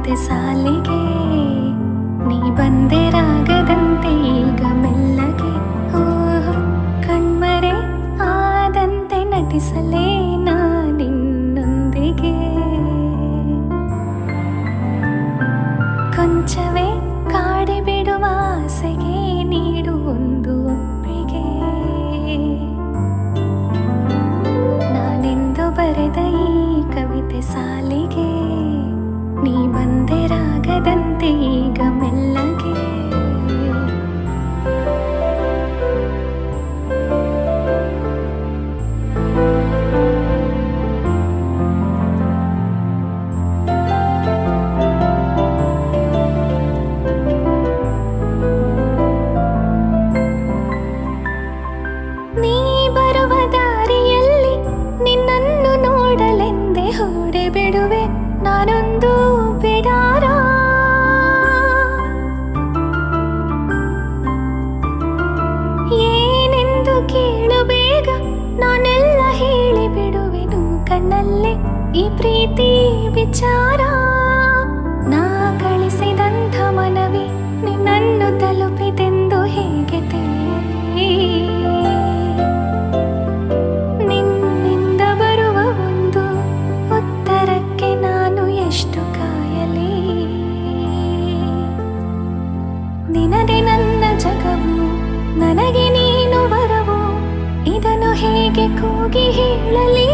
ಕವಿತೆ ಸಾಲಿಗೆ ನೀ ಬಂದೆ ರಾಗದಂತೆ ಈಗ ಮೆಲ್ಲಗೆ ಕಣ್ಮರೆ ಆದಂತೆ ನಟಿಸಲೇ ನಾನಿನ್ನೊಂದಿಗೆ ಕೊಂಚವೇ ಕಾಡಿ ಬಿಡುವ ಆಸೆಗೆ ನೀಡು ಒಂದು ಒಪ್ಪಿಗೆ ನಾನೆಂದು ಬರೆದ ಈ ಕವಿತೆ ಸಾಲಿಗೆ ನೀ ಬಂದೆ ರಾಗದಂತೆ ಈಗ ಮೆಲ್ಲಗೆ ನೀ ಬರುವ ದಾರಿಯಲ್ಲಿ ನಿನ್ನನ್ನು ನೋಡಲೆಂದೇ ಹೊಡೆ ಬಿಡುವೆ ನಾನೊಂದು ಬಿಡಾರ ಏನೆಂದು ಕೇಳು ಬೇಗ ನಾನೆಲ್ಲ ಹೇಳಿ ಬಿಡುವೆನು ಕಣ್ಣಲ್ಲೇ ಈ ಪ್ರೀತಿ ವಿಚಾರ ನಾ ಕಳಿಸಿದಂಥ ಮನವಿ ನಿನ್ನನ್ನು ತಲುಪಿದೆಂದು ಹೇಗೆ ತಿಳಿಯಲಿ ನಿನ್ನಿಂದ ಬರುವ ಒಂದು ಉತ್ತರಕ್ಕೆ ನಾನು ಎಷ್ಟು ಕಾಯಲಿ ನಿನದೆ ನನ್ನ ಜಗವು ನನಗೆ ನೀನು ವರವು ಇದನ್ನು ಹೇಗೆ ಕೂಗಿ ಹೇಳಲಿ